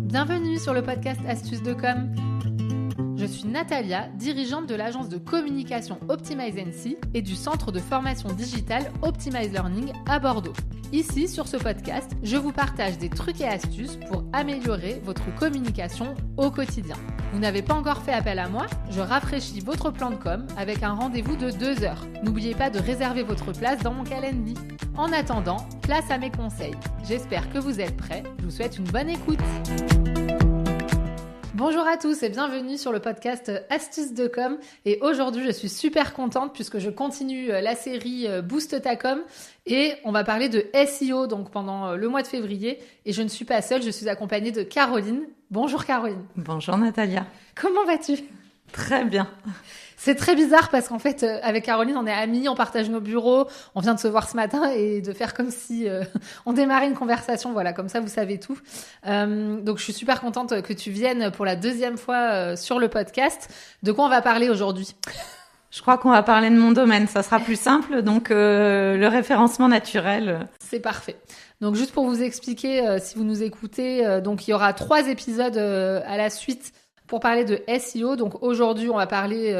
Bienvenue sur le podcast Astuces de com. Je suis Natalia, dirigeante de l'agence de communication Optimize NC et du centre de formation digitale Optimize Learning à Bordeaux. Ici, sur ce podcast, je vous partage des trucs et astuces pour améliorer votre communication au quotidien. Vous n'avez pas encore fait appel à moi? Je rafraîchis votre plan de com avec un rendez-vous de 2 heures. N'oubliez pas de réserver votre place dans mon calendrier. En attendant, place à mes conseils. J'espère que vous êtes prêts. Je vous souhaite une bonne écoute. Bonjour à tous et bienvenue sur le podcast Astuces de com. Et aujourd'hui, je suis super contente puisque je continue la série Boost ta com et on va parler de SEO donc pendant le mois de février. Et je ne suis pas seule, je suis accompagnée de Caroline. Bonjour Caroline. Bonjour Natalia. Comment vas-tu ? Très bien. C'est très bizarre parce qu'en fait, avec Caroline, on est amies, on partage nos bureaux, on vient de se voir ce matin et de faire comme si on démarrait une conversation. Voilà, comme ça, vous savez tout. Donc, je suis super contente que tu viennes pour la 2e fois sur le podcast. De quoi on va parler aujourd'hui ? Je crois qu'on va parler de mon domaine, ça sera plus simple. Donc, le référencement naturel. C'est parfait. Donc, juste pour vous expliquer, si vous nous écoutez, donc il y aura 3 épisodes à la suite pour parler de SEO. Donc aujourd'hui, on va parler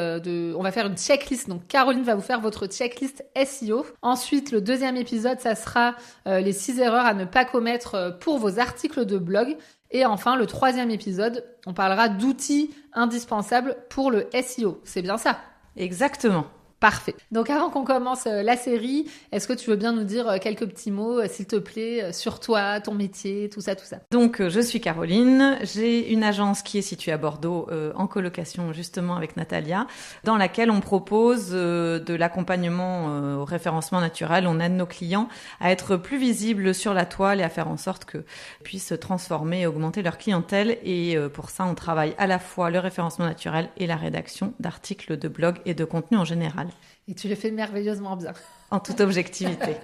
on va faire une checklist. Donc Caroline va vous faire votre checklist SEO. Ensuite, le 2e épisode, ça sera les 6 erreurs à ne pas commettre pour vos articles de blog. Et enfin, le 3e épisode, on parlera d'outils indispensables pour le SEO. C'est bien ça ? Exactement. Parfait. Donc avant qu'on commence la série, est-ce que tu veux bien nous dire quelques petits mots, s'il te plaît, sur toi, ton métier, tout ça, tout ça ? Donc je suis Caroline, j'ai une agence qui est située à Bordeaux, en colocation justement avec Natalia, dans laquelle on propose de l'accompagnement au référencement naturel. On aide nos clients à être plus visibles sur la toile et à faire en sorte qu'ils puissent se transformer et augmenter leur clientèle. Et pour ça, on travaille à la fois le référencement naturel et la rédaction d'articles de blog et de contenu en général. Et tu le fais merveilleusement bien. En toute objectivité.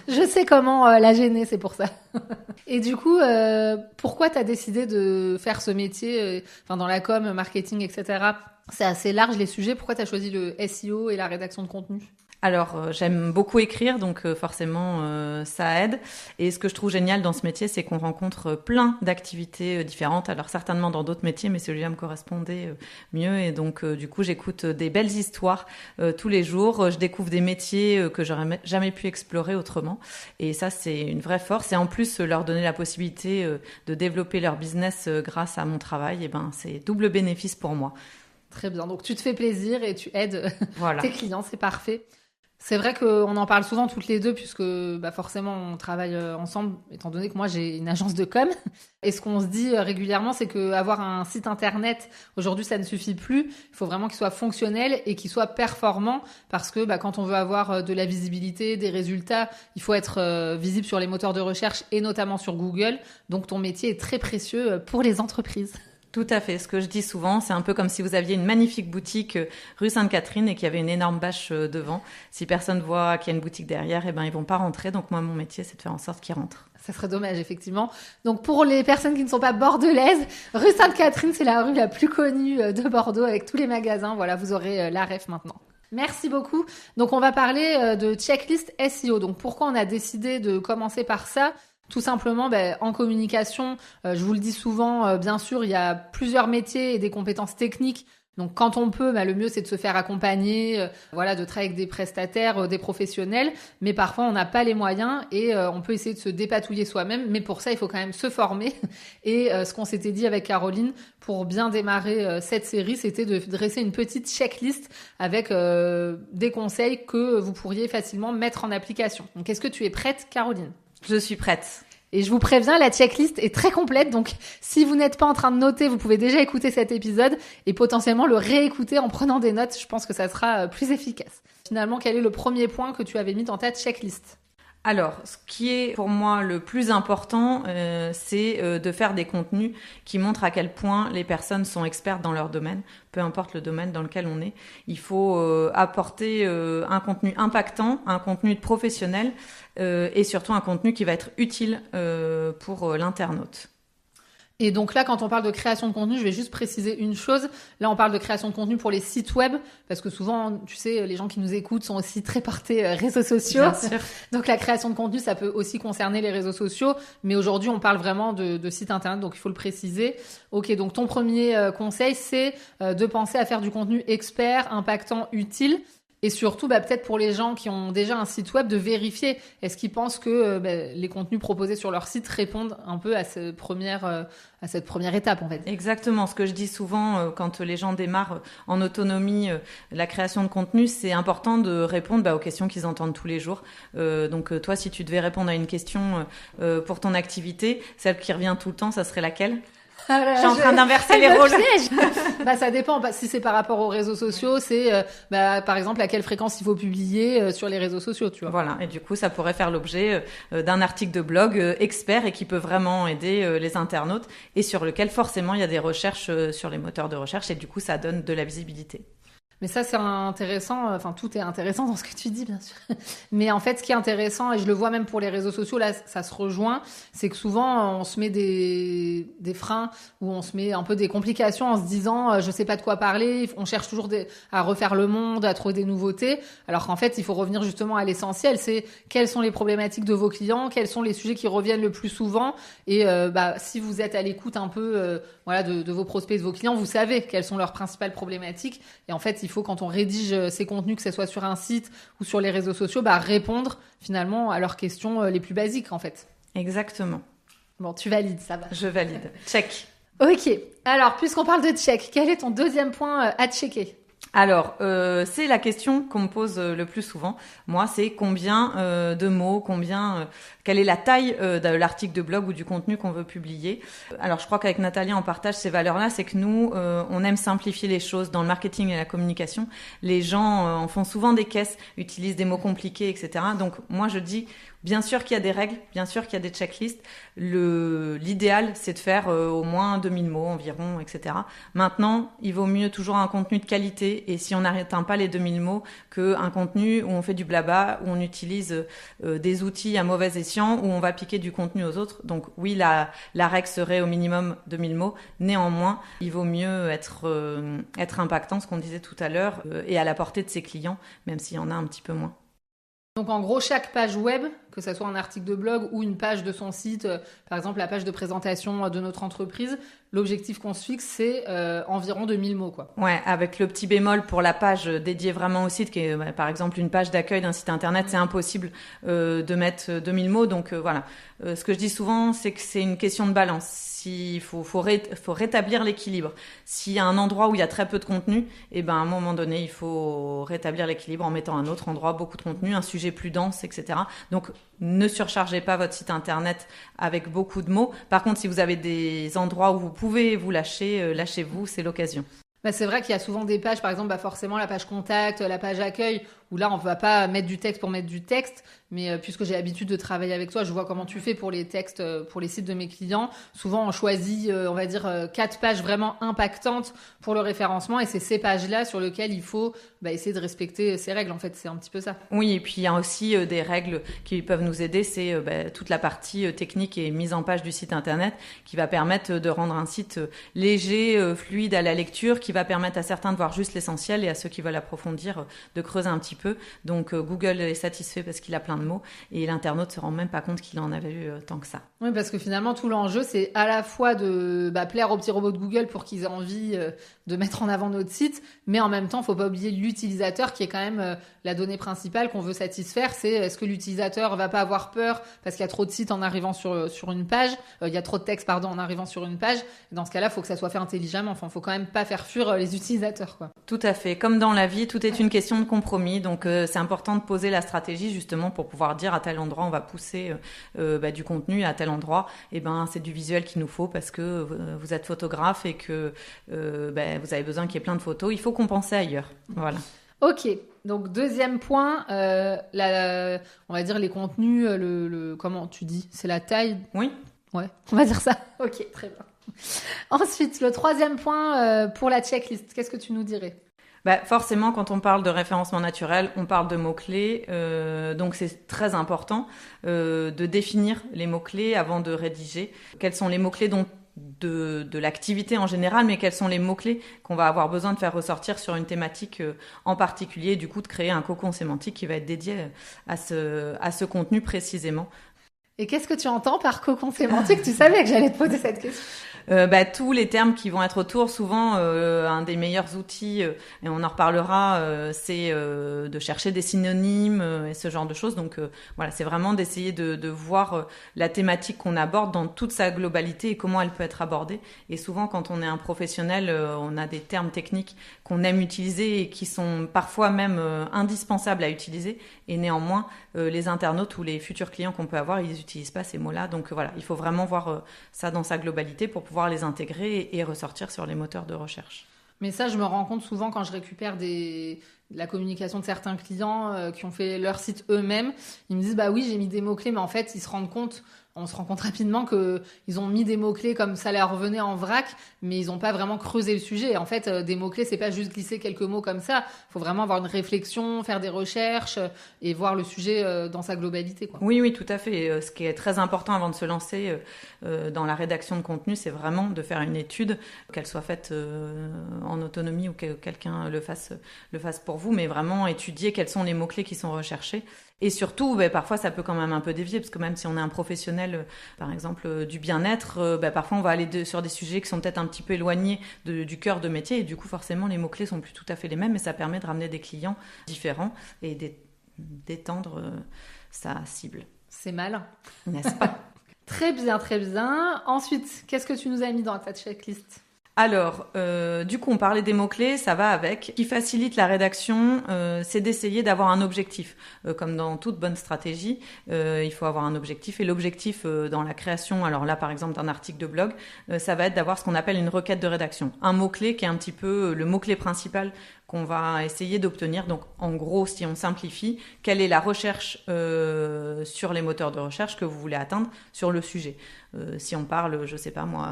Je sais comment la gêner, c'est pour ça. Et du coup, pourquoi tu as décidé de faire ce métier, dans la com, marketing, etc. C'est assez large les sujets. Pourquoi tu as choisi le SEO et la rédaction de contenu ? Alors, j'aime beaucoup écrire, donc forcément, ça aide. Et ce que je trouve génial dans ce métier, c'est qu'on rencontre plein d'activités différentes. Alors, certainement dans d'autres métiers, mais celui-là me correspondait mieux. Et donc, du coup, j'écoute des belles histoires tous les jours. Je découvre des métiers que j'aurais jamais pu explorer autrement. Et ça, c'est une vraie force. Et en plus, leur donner la possibilité de développer leur business grâce à mon travail, et c'est double bénéfice pour moi. Très bien. Donc, tu te fais plaisir et tu aides voilà. tes clients. C'est parfait. C'est vrai qu'on en parle souvent toutes les deux puisque forcément on travaille ensemble étant donné que moi j'ai une agence de com et ce qu'on se dit régulièrement c'est qu'avoir un site internet aujourd'hui ça ne suffit plus, il faut vraiment qu'il soit fonctionnel et qu'il soit performant parce que quand on veut avoir de la visibilité, des résultats, il faut être visible sur les moteurs de recherche et notamment sur Google, donc ton métier est très précieux pour les entreprises. Tout à fait. Ce que je dis souvent, c'est un peu comme si vous aviez une magnifique boutique rue Sainte-Catherine et qu'il y avait une énorme bâche devant. Si personne voit qu'il y a une boutique derrière, ils vont pas rentrer. Donc moi, mon métier, c'est de faire en sorte qu'ils rentrent. Ça serait dommage, effectivement. Donc pour les personnes qui ne sont pas bordelaises, rue Sainte-Catherine, c'est la rue la plus connue de Bordeaux avec tous les magasins. Voilà, vous aurez la ref maintenant. Merci beaucoup. Donc on va parler de checklist SEO. Donc pourquoi on a décidé de commencer par ça ? Tout simplement, en communication, je vous le dis souvent, bien sûr, il y a plusieurs métiers et des compétences techniques. Donc, quand on peut, le mieux, c'est de se faire accompagner, de travailler avec des prestataires, des professionnels. Mais parfois, on n'a pas les moyens et on peut essayer de se dépatouiller soi-même. Mais pour ça, il faut quand même se former. Et ce qu'on s'était dit avec Caroline, pour bien démarrer cette série, c'était de dresser une petite checklist avec des conseils que vous pourriez facilement mettre en application. Donc, est-ce que tu es prête, Caroline ? Je suis prête. Et je vous préviens, la checklist est très complète. Donc, si vous n'êtes pas en train de noter, vous pouvez déjà écouter cet épisode et potentiellement le réécouter en prenant des notes. Je pense que ça sera plus efficace. Finalement, quel est le premier point que tu avais mis dans ta checklist ? Alors, ce qui est pour moi le plus important, c'est de faire des contenus qui montrent à quel point les personnes sont expertes dans leur domaine, peu importe le domaine dans lequel on est. Il faut apporter un contenu impactant, un contenu de professionnel et surtout un contenu qui va être utile pour l'internaute. Et donc là, quand on parle de création de contenu, je vais juste préciser une chose. Là, on parle de création de contenu pour les sites web, parce que souvent, tu sais, les gens qui nous écoutent sont aussi très portés réseaux sociaux. Bien sûr. Donc la création de contenu, ça peut aussi concerner les réseaux sociaux. Mais aujourd'hui, on parle vraiment de sites internet, donc il faut le préciser. Ok, donc ton premier conseil, c'est de penser à faire du contenu expert, impactant, utile. Et surtout, peut-être pour les gens qui ont déjà un site web, de vérifier est-ce qu'ils pensent que les contenus proposés sur leur site répondent un peu à cette première étape, en fait. Exactement. Ce que je dis souvent quand les gens démarrent en autonomie la création de contenu, c'est important de répondre aux questions qu'ils entendent tous les jours. Donc toi, si tu devais répondre à une question pour ton activité, celle qui revient tout le temps, ça serait laquelle ? Je suis en train d'inverser les rôles. Ça dépend. Si c'est par rapport aux réseaux sociaux, c'est par exemple à quelle fréquence il faut publier sur les réseaux sociaux, tu vois. Voilà. Et du coup, ça pourrait faire l'objet d'un article de blog expert et qui peut vraiment aider les internautes et sur lequel forcément il y a des recherches sur les moteurs de recherche et du coup, ça donne de la visibilité. Mais ça, c'est intéressant. Enfin, tout est intéressant dans ce que tu dis, bien sûr. Mais en fait, ce qui est intéressant, et je le vois même pour les réseaux sociaux, là, ça se rejoint, c'est que souvent, on se met des freins ou on se met un peu des complications en se disant, je sais pas de quoi parler. On cherche toujours à refaire le monde, à trouver des nouveautés. Alors qu'en fait, il faut revenir justement à l'essentiel. C'est quelles sont les problématiques de vos clients, quels sont les sujets qui reviennent le plus souvent. Et si vous êtes à l'écoute un peu de vos prospects, de vos clients, vous savez quelles sont leurs principales problématiques. Et en fait, il faut, quand on rédige ces contenus, que ce soit sur un site ou sur les réseaux sociaux, répondre finalement à leurs questions les plus basiques, en fait. Exactement. Bon, tu valides, ça va. Je valide. Check. Ok. Alors, puisqu'on parle de check, quel est ton deuxième point à checker ? Alors, c'est la question qu'on me pose le plus souvent. Moi, c'est combien de mots, quelle est la taille de l'article de blog ou du contenu qu'on veut publier. Alors, je crois qu'avec Nathalie, on partage ces valeurs-là. C'est que nous, on aime simplifier les choses dans le marketing et la communication. Les gens en font souvent des caisses, utilisent des mots compliqués, etc. Donc, moi, je dis... Bien sûr qu'il y a des règles, bien sûr qu'il y a des checklists. L'idéal, c'est de faire au moins 2000 mots environ, etc. Maintenant, il vaut mieux toujours un contenu de qualité. Et si on n'atteint pas les 2000 mots, qu'un contenu où on fait du blabla, où on utilise des outils à mauvais escient, où on va piquer du contenu aux autres. Donc oui, la règle serait au minimum 2000 mots. Néanmoins, il vaut mieux être impactant, ce qu'on disait tout à l'heure, et à la portée de ses clients, même s'il y en a un petit peu moins. Donc en gros, chaque page web, que ce soit un article de blog ou une page de son site, par exemple la page de présentation de notre entreprise, l'objectif qu'on se fixe, c'est environ 2000 mots, quoi. Ouais, avec le petit bémol pour la page dédiée vraiment au site, qui est par exemple une page d'accueil d'un site internet, c'est impossible de mettre 2000 mots. Donc voilà, ce que je dis souvent, c'est que c'est une question de balance. Il faut rétablir l'équilibre. S'il y a un endroit où il y a très peu de contenu, à un moment donné, il faut rétablir l'équilibre en mettant un autre endroit beaucoup de contenu, un sujet plus dense, etc. Donc, ne surchargez pas votre site internet avec beaucoup de mots. Par contre, si vous avez des endroits où vous pouvez vous lâcher, lâchez-vous, c'est l'occasion. C'est vrai qu'il y a souvent des pages, par exemple, forcément la page contact, la page accueil, où là, on ne va pas mettre du texte pour mettre du texte. Mais puisque j'ai l'habitude de travailler avec toi, je vois comment tu fais pour les textes, pour les sites de mes clients. Souvent, on choisit, 4 pages vraiment impactantes pour le référencement. Et c'est ces pages-là sur lesquelles il faut essayer de respecter ces règles. En fait, c'est un petit peu ça. Oui, et puis il y a aussi des règles qui peuvent nous aider. C'est toute la partie technique et mise en page du site internet qui va permettre de rendre un site léger, fluide à la lecture, qui va permettre à certains de voir juste l'essentiel et à ceux qui veulent approfondir de creuser un petit peu. Donc Google est satisfait parce qu'il a plein de mots et l'internaute se rend même pas compte qu'il en avait eu tant que ça. Oui, parce que finalement tout l'enjeu c'est à la fois de plaire aux petits robots de Google pour qu'ils aient envie de mettre en avant notre site, mais en même temps faut pas oublier l'utilisateur qui est quand même la donnée principale qu'on veut satisfaire. C'est est-ce que l'utilisateur va pas avoir peur parce qu'il y a trop de sites en arrivant sur une page, il y a trop de texte en arrivant sur une page. Et dans ce cas-là, faut que ça soit fait intelligemment. Enfin, faut quand même pas faire fuir les utilisateurs, quoi. Tout à fait. Comme dans la vie, tout est une question de compromis. Donc c'est important de poser la stratégie justement pour pouvoir dire à tel endroit on va pousser du contenu, à tel endroit c'est du visuel qu'il nous faut parce que vous êtes photographe et que vous avez besoin qu'il y ait plein de photos. Il faut compenser ailleurs. Voilà. Ok. Donc deuxième point, on va dire les contenus, comment tu dis, c'est la taille. Oui. Ouais, on va dire ça. Ok, très bien. Ensuite, le troisième point pour la checklist, qu'est-ce que tu nous dirais ? Forcément, quand on parle de référencement naturel, on parle de mots-clés. Donc, c'est très important de définir les mots-clés avant de rédiger. Quels sont les mots-clés dont de l'activité en général, mais quels sont les mots-clés qu'on va avoir besoin de faire ressortir sur une thématique en particulier, et du coup de créer un cocon sémantique qui va être dédié à ce contenu précisément. Et qu'est-ce que tu entends par cocon sémantique? Tu savais que j'allais te poser cette question. Tous les termes qui vont être autour, souvent un des meilleurs outils, et on en reparlera, c'est de chercher des synonymes et ce genre de choses. Donc voilà, c'est vraiment d'essayer de voir la thématique qu'on aborde dans toute sa globalité et comment elle peut être abordée. Et souvent, quand on est un professionnel, on a des termes techniques qu'on aime utiliser et qui sont parfois même indispensables à utiliser. Et néanmoins, les internautes ou les futurs clients qu'on peut avoir, ils n'utilisent pas ces mots-là. Donc voilà, il faut vraiment voir ça dans sa globalité pour pouvoir les intégrer et ressortir sur les moteurs de recherche. Mais ça, je me rends compte souvent quand je récupère la communication de certains clients qui ont fait leur site eux-mêmes. Ils me disent, bah oui, j'ai mis des mots-clés, mais en fait, on se rend compte rapidement qu'ils ont mis des mots-clés comme ça leur revenait en vrac, mais ils n'ont pas vraiment creusé le sujet. En fait, des mots-clés, c'est pas juste glisser quelques mots comme ça. Il faut vraiment avoir une réflexion, faire des recherches et voir le sujet dans sa globalité, quoi. Oui, tout à fait. Ce qui est très important avant de se lancer dans la rédaction de contenu, c'est vraiment de faire une étude, qu'elle soit faite en autonomie ou que quelqu'un le fasse pour vous, mais vraiment étudier quels sont les mots-clés qui sont recherchés. Et surtout, parfois, ça peut quand même un peu dévier, parce que même si on est un professionnel, par exemple, du bien-être, parfois on va aller sur des sujets qui sont peut-être un petit peu éloignés du cœur de métier, et du coup, forcément, les mots-clés sont plus tout à fait les mêmes, et ça permet de ramener des clients différents et d'étendre sa cible. C'est malin. N'est-ce pas? Très bien, très bien. Ensuite, qu'est-ce que tu nous as mis dans ta checklist? Alors, du coup, on parlait des mots-clés, ça va avec. Ce qui facilite la rédaction, c'est d'essayer d'avoir un objectif. Comme dans toute bonne stratégie, il faut avoir un objectif. Et l'objectif dans la création, alors là, par exemple, d'un article de blog, ça va être d'avoir ce qu'on appelle une requête de rédaction. Un mot-clé qui est un petit peu le mot-clé principal qu'on va essayer d'obtenir. Donc, en gros, si on simplifie, quelle est la recherche sur les moteurs de recherche que vous voulez atteindre sur le sujet. Si on parle, je sais pas moi,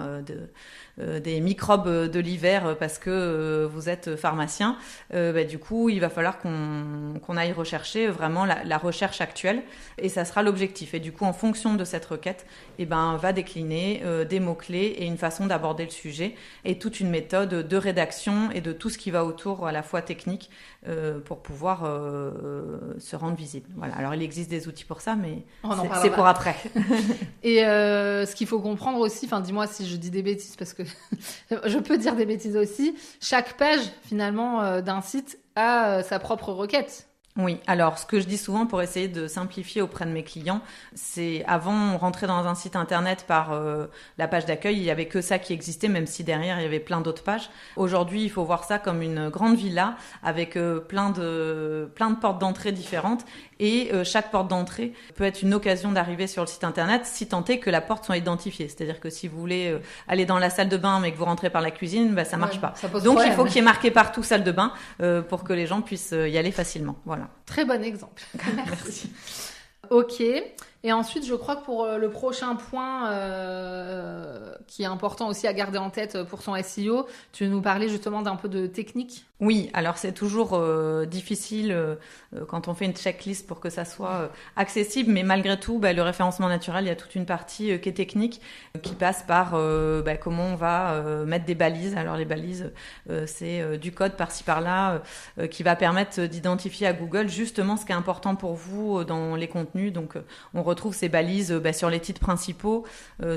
des microbes de l'hiver parce que vous êtes pharmacien, du coup, il va falloir qu'on aille rechercher vraiment la recherche actuelle, et ça sera l'objectif. Et du coup, en fonction de cette requête, on va décliner des mots-clés et une façon d'aborder le sujet et toute une méthode de rédaction et de tout ce qui va autour à la fois technique pour pouvoir se rendre visible. Voilà. Alors, il existe des outils pour ça, mais c'est pour après. Et ce qu'il faut comprendre aussi, dis-moi si je dis des bêtises, parce que je peux dire des bêtises aussi, chaque page finalement d'un site a sa propre requête. Oui, alors ce que je dis souvent pour essayer de simplifier auprès de mes clients, c'est avant on rentrait dans un site internet par la page d'accueil, il y avait que ça qui existait, même si derrière il y avait plein d'autres pages. Aujourd'hui, il faut voir ça comme une grande villa avec plein de portes d'entrée différentes, et chaque porte d'entrée peut être une occasion d'arriver sur le site internet si tant est que la porte soit identifiée. C'est-à-dire que si vous voulez aller dans la salle de bain mais que vous rentrez par la cuisine, ça marche pas. Donc il faut qu'il y ait marqué partout salle de bain pour que les gens puissent y aller facilement. Voilà. Très bon exemple. Merci. Ok. Et ensuite, je crois que pour le prochain point qui est important aussi à garder en tête pour son SEO, tu veux nous parler justement d'un peu de technique. Oui, alors c'est toujours difficile quand on fait une checklist pour que ça soit accessible, mais malgré tout, le référencement naturel, il y a toute une partie qui est technique, qui passe par comment on va mettre des balises. Alors les balises, c'est du code par-ci par-là qui va permettre d'identifier à Google justement ce qui est important pour vous dans les contenus. Donc on retrouve ces balises sur les titres principaux.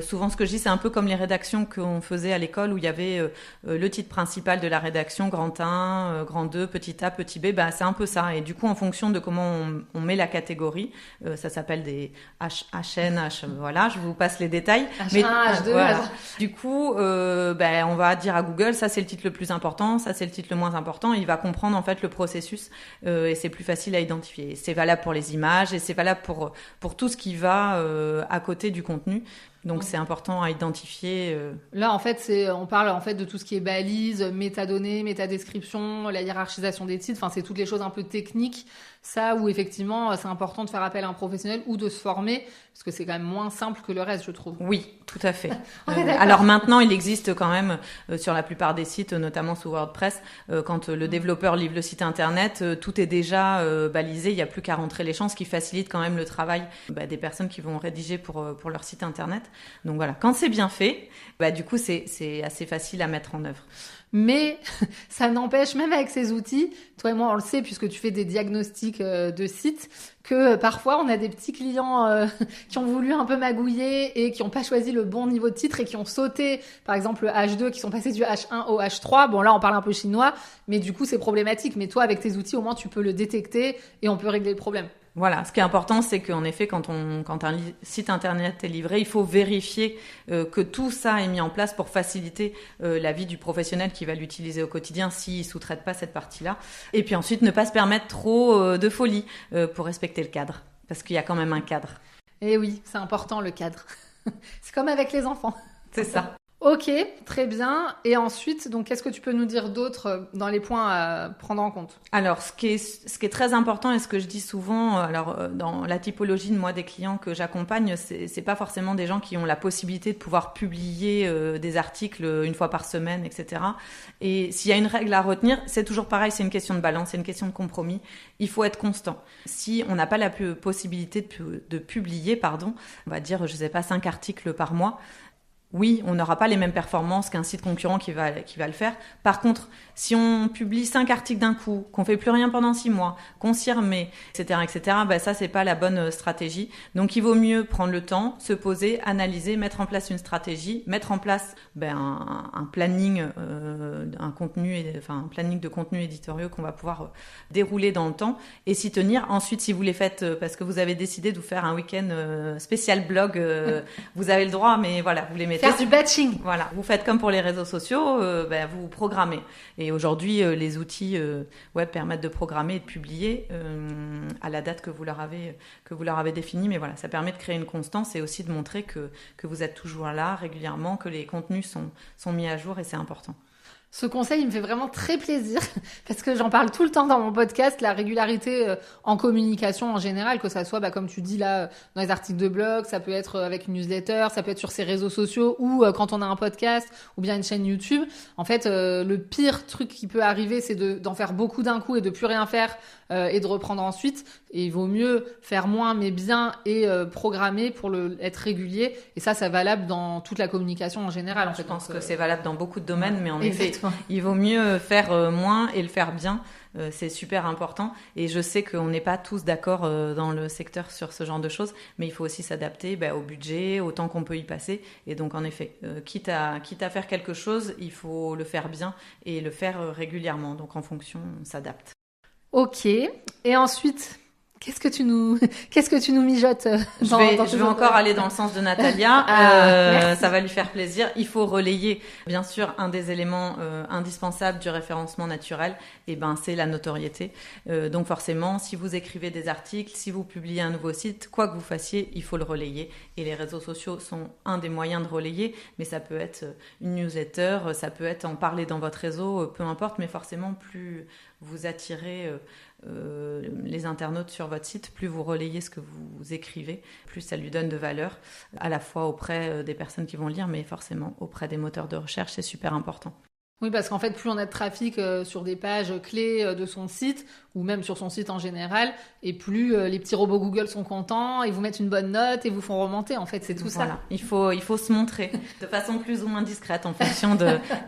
Souvent, ce que je dis, c'est un peu comme les rédactions qu'on faisait à l'école où il y avait le titre principal de la rédaction, grand 1, grand 2, petit a, petit b. C'est un peu ça. Et du coup, en fonction de comment on met la catégorie, ça s'appelle des HN, voilà, je vous passe les détails. H1, H2, voilà. Du coup, on va dire à Google, ça c'est le titre le plus important, ça c'est le titre le moins important. Il va comprendre en fait le processus et c'est plus facile à identifier. C'est valable pour les images et c'est valable pour tout ce qui va à côté du contenu. Donc c'est important à identifier. Là en fait on parle en fait de tout ce qui est balises, métadonnées, métadescription, la hiérarchisation des titres, c'est toutes les choses un peu techniques, ça où effectivement c'est important de faire appel à un professionnel ou de se former parce que c'est quand même moins simple que le reste, je trouve. Oui, tout à fait. Alors maintenant il existe quand même sur la plupart des sites, notamment sous WordPress, quand le développeur livre le site internet, tout est déjà balisé, il n'y a plus qu'à rentrer les champs, ce qui facilite quand même le travail des personnes qui vont rédiger pour leur site internet. Donc voilà, quand c'est bien fait, du coup c'est assez facile à mettre en œuvre. Mais ça n'empêche, même avec ces outils, toi et moi on le sait puisque tu fais des diagnostics de sites, que parfois on a des petits clients qui ont voulu un peu magouiller et qui n'ont pas choisi le bon niveau de titre et qui ont sauté, par exemple le H2, qui sont passés du H1 au H3. Bon là on parle un peu chinois, mais du coup c'est problématique. Mais toi avec tes outils au moins tu peux le détecter et on peut régler le problème. Voilà, ce qui est important, c'est qu'en effet, quand un site internet est livré, il faut vérifier que tout ça est mis en place pour faciliter la vie du professionnel qui va l'utiliser au quotidien s'il sous-traite pas cette partie-là. Et puis ensuite, ne pas se permettre trop de folie pour respecter le cadre, parce qu'il y a quand même un cadre. Et oui, c'est important le cadre. C'est comme avec les enfants. C'est ça. Ok, très bien. Et ensuite, donc, qu'est-ce que tu peux nous dire d'autre dans les points à prendre en compte? Alors, ce qui est très important et ce que je dis souvent, dans la typologie de moi des clients que j'accompagne, c'est pas forcément des gens qui ont la possibilité de pouvoir publier des articles une fois par semaine, etc. Et s'il y a une règle à retenir, c'est toujours pareil, c'est une question de balance, c'est une question de compromis. Il faut être constant. Si on n'a pas la possibilité de publier, on va dire, 5 articles par mois. Oui, on n'aura pas les mêmes performances qu'un site concurrent qui va le faire. Par contre, si on publie 5 articles d'un coup, qu'on fait plus rien pendant 6 mois, qu'on s'y remet, etc., ça, c'est pas la bonne stratégie. Donc, il vaut mieux prendre le temps, se poser, analyser, mettre en place une stratégie, mettre en place un planning, un planning de contenu éditoriaux qu'on va pouvoir dérouler dans le temps et s'y tenir. Ensuite, si vous les faites parce que vous avez décidé de vous faire un week-end spécial blog, vous avez le droit, mais voilà, vous les mettez. Faire du batching. Voilà, vous faites comme pour les réseaux sociaux, vous programmez. Et aujourd'hui, les outils web permettent de programmer et de publier à la date que vous leur avez définie. Mais voilà, ça permet de créer une constance et aussi de montrer que vous êtes toujours là régulièrement, que les contenus sont mis à jour et c'est important. Ce conseil, il me fait vraiment très plaisir parce que j'en parle tout le temps dans mon podcast, la régularité en communication en général, que ça soit, comme tu dis là, dans les articles de blog, ça peut être avec une newsletter, ça peut être sur ses réseaux sociaux ou quand on a un podcast ou bien une chaîne YouTube. En fait, le pire truc qui peut arriver, c'est d'en faire beaucoup d'un coup et de plus rien faire et de reprendre ensuite. Et il vaut mieux faire moins mais bien et programmer pour être régulier. Et ça valable dans toute la communication en général. Je pense que c'est valable dans beaucoup de domaines, mais en effet, il vaut mieux faire moins et le faire bien. C'est super important. Et je sais qu'on n'est pas tous d'accord dans le secteur sur ce genre de choses, mais il faut aussi s'adapter au budget, au temps qu'on peut y passer. Et donc, en effet, quitte à faire quelque chose, il faut le faire bien et le faire régulièrement. Donc, en fonction, on s'adapte. Ok. Et ensuite, qu'est-ce que tu nous mijotes Je vais encore aller dans le sens de Natalia. Ça va lui faire plaisir. Il faut relayer, bien sûr, un des éléments indispensables du référencement naturel. C'est la notoriété. Donc forcément, si vous écrivez des articles, si vous publiez un nouveau site, quoi que vous fassiez, il faut le relayer. Et les réseaux sociaux sont un des moyens de relayer, mais ça peut être une newsletter, ça peut être en parler dans votre réseau, peu importe. Mais forcément, plus vous attirez les internautes sur votre site, plus vous relayez ce que vous écrivez, plus ça lui donne de valeur, à la fois auprès des personnes qui vont lire, mais forcément auprès des moteurs de recherche, c'est super important. Oui, parce qu'en fait, plus on a de trafic sur des pages clés de son site, ou même sur son site en général, et plus les petits robots Google sont contents, et vous mettent une bonne note, et vous font remonter. En fait, c'est tout ça. Il faut se montrer de façon plus ou moins discrète en fonction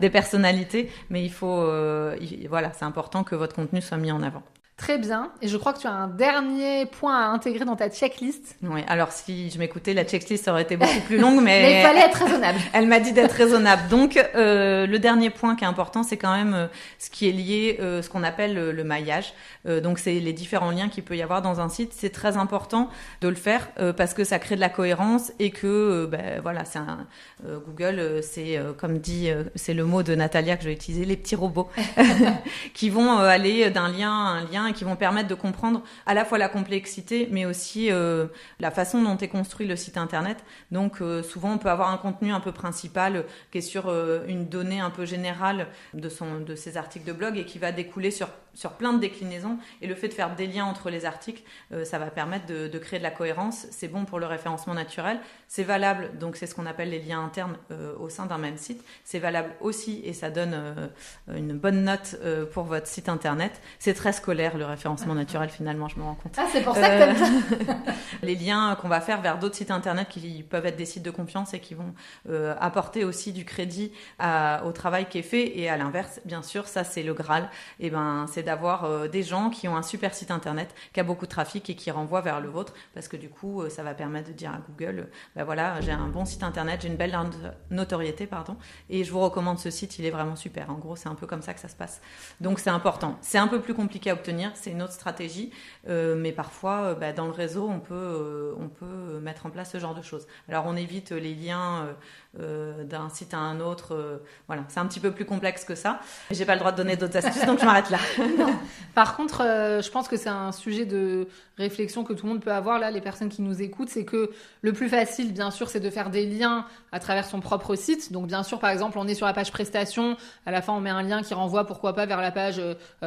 des personnalités, mais c'est important que votre contenu soit mis en avant. Très bien. Et je crois que tu as un dernier point à intégrer dans ta checklist. Oui, alors si je m'écoutais, la checklist aurait été beaucoup plus longue, mais il fallait être raisonnable. Elle m'a dit d'être raisonnable. Donc, le dernier point qui est important, c'est quand même ce qui est lié, ce qu'on appelle le maillage. Donc, c'est les différents liens qu'il peut y avoir dans un site. C'est très important de le faire parce que ça crée de la cohérence et que, Google, c'est comme dit, c'est le mot de Natalia que je vais utiliser, les petits robots qui vont aller d'un lien à un lien et qui vont permettre de comprendre à la fois la complexité, mais aussi la façon dont est construit le site internet. Donc, souvent, on peut avoir un contenu un peu principal qui est sur une donnée un peu générale de ses articles de blog et qui va découler sur sur plein de déclinaisons. Et le fait de faire des liens entre les articles, ça va permettre de créer de la cohérence. C'est bon pour le référencement naturel. C'est valable, donc c'est ce qu'on appelle les liens internes au sein d'un même site. C'est valable aussi, et ça donne une bonne note pour votre site internet. C'est très scolaire, le référencement naturel, finalement, je me rends compte. Ah, c'est pour ça que t'aimes ça. Les liens qu'on va faire vers d'autres sites internet qui peuvent être des sites de confiance et qui vont apporter aussi du crédit au travail qui est fait. Et à l'inverse, bien sûr, ça c'est le Graal. Et c'est d'avoir des gens qui ont un super site internet, qui a beaucoup de trafic et qui renvoient vers le vôtre, parce que du coup, ça va permettre de dire à Google, voilà, j'ai un bon site internet, j'ai une belle notoriété, et je vous recommande ce site, il est vraiment super. En gros, c'est un peu comme ça que ça se passe. Donc c'est important. C'est un peu plus compliqué à obtenir, c'est une autre stratégie, mais parfois, dans le réseau, on peut mettre en place ce genre de choses. Alors on évite les liens d'un site à un autre. Voilà, c'est un petit peu plus complexe que ça. J'ai pas le droit de donner d'autres astuces, donc je m'arrête là. Non. Par contre, je pense que c'est un sujet de réflexion que tout le monde peut avoir, là, les personnes qui nous écoutent, c'est que le plus facile, bien sûr, c'est de faire des liens à travers son propre site. Donc, bien sûr, par exemple, on est sur la page prestations, à la fin, on met un lien qui renvoie, pourquoi pas, vers la page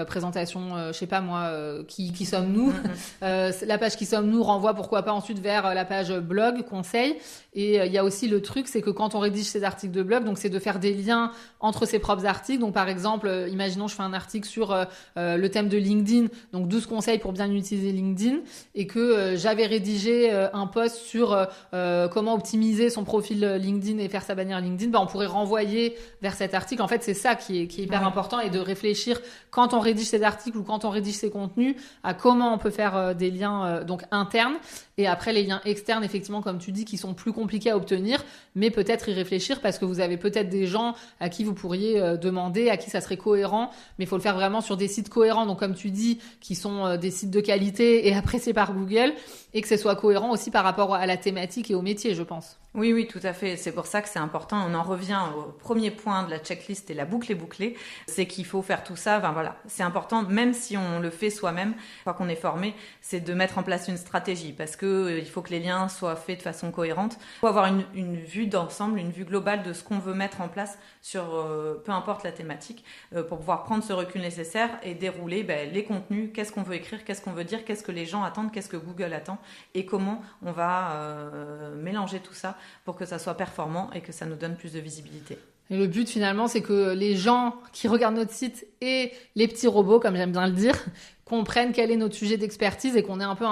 présentation, je sais pas moi, qui sommes-nous. La page qui sommes-nous renvoie, pourquoi pas, ensuite vers la page blog, conseil. Et il y a aussi le truc, c'est que quand on rédige ses articles de blog, donc c'est de faire des liens entre ses propres articles. Donc, par exemple, imaginons, je fais un article sur le thème de LinkedIn, donc 12 conseils pour bien utiliser LinkedIn, et que j'avais rédigé un post sur comment optimiser son profil LinkedIn et faire sa bannière LinkedIn, on pourrait renvoyer vers cet article. En fait, c'est ça qui est hyper important, et de réfléchir quand on rédige ses articles ou quand on rédige ses contenus à comment on peut faire des liens donc internes, et après les liens externes, effectivement, comme tu dis, qui sont plus compliqués à obtenir, mais peut-être y réfléchir parce que vous avez peut-être des gens à qui vous pourriez demander, à qui ça serait cohérent, mais il faut le faire vraiment sur des sites cohérents, donc comme tu dis, qui sont des sites de qualité et appréciés par Google, et que ce soit cohérent aussi par rapport à la thématique et au métier, je pense. Oui, tout à fait. C'est pour ça que c'est important. On en revient au premier point de la checklist, et la boucle est bouclée. C'est qu'il faut faire tout ça. Voilà, c'est important, même si on le fait soi-même, une fois qu'on est formé, c'est de mettre en place une stratégie, parce que il faut que les liens soient faits de façon cohérente. Il faut avoir une vue d'ensemble, une vue globale de ce qu'on veut mettre en place sur peu importe la thématique, pour pouvoir prendre ce recul nécessaire et dérouler les contenus. Qu'est-ce qu'on veut écrire, qu'est-ce qu'on veut dire, qu'est-ce que les gens attendent, qu'est-ce que Google attend, et comment on va mélanger tout ça pour que ça soit performant et que ça nous donne plus de visibilité. Et le but, finalement, c'est que les gens qui regardent notre site et les petits robots, comme j'aime bien le dire, comprennent quel est notre sujet d'expertise et qu'on ait un peu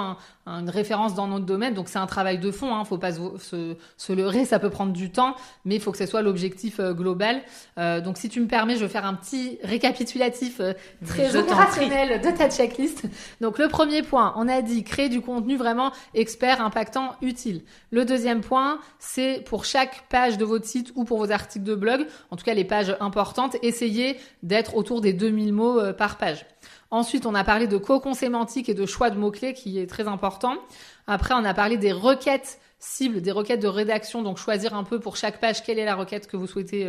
une référence dans notre domaine. Donc, c'est un travail de fond, faut pas se leurrer, ça peut prendre du temps, mais il faut que ce soit l'objectif global. Donc, si tu me permets, je vais faire un petit récapitulatif très opérationnel de ta checklist. Donc, le premier point, on a dit créer du contenu vraiment expert, impactant, utile. Le deuxième point, c'est pour chaque page de votre site ou pour vos articles de blog, en tout cas les pages importantes, essayez d'être autour des 2000 mots par page. Ensuite, on a parlé de cocon sémantique et de choix de mots-clés qui est très important. Après, on a parlé des requêtes cibles, des requêtes de rédaction. Donc, choisir un peu pour chaque page quelle est la requête que vous souhaitez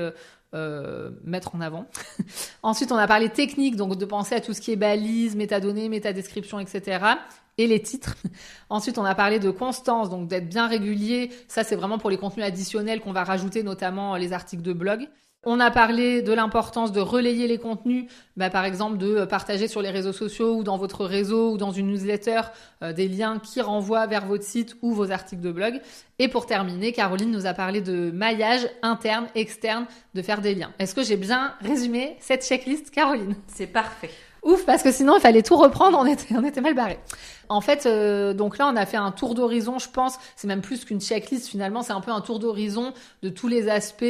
mettre en avant. Ensuite, on a parlé technique, donc de penser à tout ce qui est balises, métadonnées, métadescription, etc. Et les titres. Ensuite, on a parlé de constance, donc d'être bien régulier. Ça, c'est vraiment pour les contenus additionnels qu'on va rajouter, notamment les articles de blog. On a parlé de l'importance de relayer les contenus, par exemple de partager sur les réseaux sociaux ou dans votre réseau ou dans une newsletter des liens qui renvoient vers votre site ou vos articles de blog. Et pour terminer, Caroline nous a parlé de maillage interne, externe, de faire des liens. Est-ce que j'ai bien résumé cette checklist, Caroline ? C'est parfait. Ouf, parce que sinon il fallait tout reprendre, on était mal barrés. En fait, donc là on a fait un tour d'horizon, je pense, c'est même plus qu'une checklist finalement, c'est un peu un tour d'horizon de tous les aspects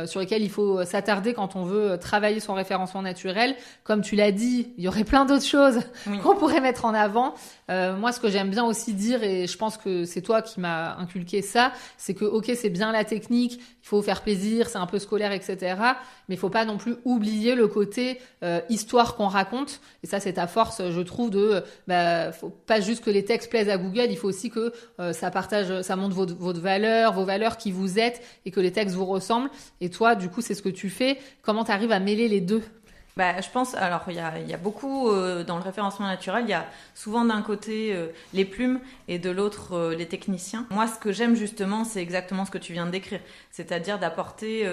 sur lesquels il faut s'attarder quand on veut travailler son référencement naturel. Comme tu l'as dit, il y aurait plein d'autres choses qu'on pourrait mettre en avant. Moi, ce que j'aime bien aussi dire, et je pense que c'est toi qui m'as inculqué ça, c'est que ok, c'est bien la technique, il faut faire plaisir, c'est un peu scolaire, etc. Mais il faut pas non plus oublier le côté histoire qu'on raconte. Et ça, c'est ta force, je trouve, faut pas juste que les textes plaisent à Google, il faut aussi que ça montre vos valeurs qui vous êtes, et que les textes vous ressemblent. Et toi, du coup, c'est ce que tu fais. Comment tu arrives à mêler les deux ? Je pense, alors il y a beaucoup dans le référencement naturel, il y a souvent d'un côté les plumes et de l'autre les techniciens. Moi, ce que j'aime justement, c'est exactement ce que tu viens de décrire, c'est-à-dire d'apporter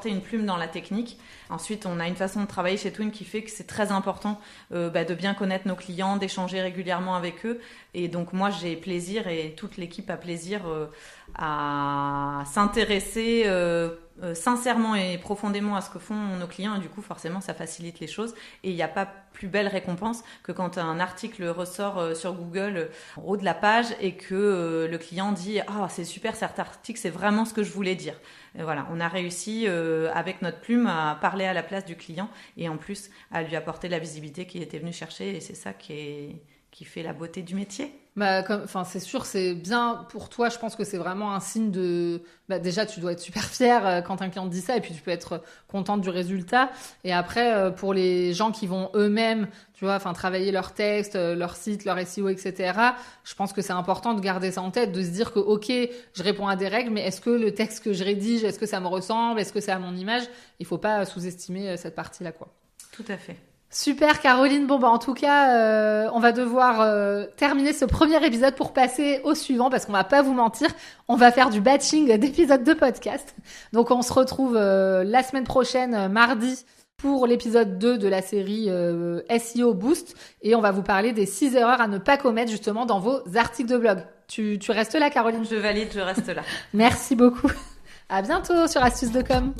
une plume dans la technique. Ensuite, on a une façon de travailler chez Twin qui fait que c'est très important de bien connaître nos clients, d'échanger régulièrement avec eux. Et donc moi, j'ai plaisir et toute l'équipe a plaisir à s'intéresser sincèrement et profondément à ce que font nos clients, et du coup forcément ça facilite les choses, et il n'y a pas plus belle récompense que quand un article ressort sur Google en haut de la page et que le client dit « Ah, c'est super cet article, c'est vraiment ce que je voulais dire ». Voilà, on a réussi avec notre plume à parler à la place du client et en plus à lui apporter la visibilité qu'il était venu chercher, et c'est ça qui fait la beauté du métier. C'est sûr, c'est bien pour toi. Je pense que c'est vraiment un signe de. Déjà, tu dois être super fier quand un client te dit ça, et puis tu peux être contente du résultat. Et après, pour les gens qui vont eux-mêmes, tu vois, travailler leur texte, leur site, leur SEO, etc. Je pense que c'est important de garder ça en tête, de se dire que ok, je réponds à des règles, mais est-ce que le texte que je rédige, est-ce que ça me ressemble, est-ce que c'est à mon image? Il faut pas sous-estimer cette partie-là, quoi. Tout à fait. Super Caroline, en tout cas on va devoir terminer ce premier épisode pour passer au suivant, parce qu'on va pas vous mentir, on va faire du batching d'épisodes de podcast. Donc on se retrouve la semaine prochaine, mardi, pour l'épisode 2 de la série SEO Boost, et on va vous parler des 6 erreurs à ne pas commettre justement dans vos articles de blog. Tu restes là Caroline? Je valide, je reste là. Merci beaucoup. À bientôt sur Astuces de Com.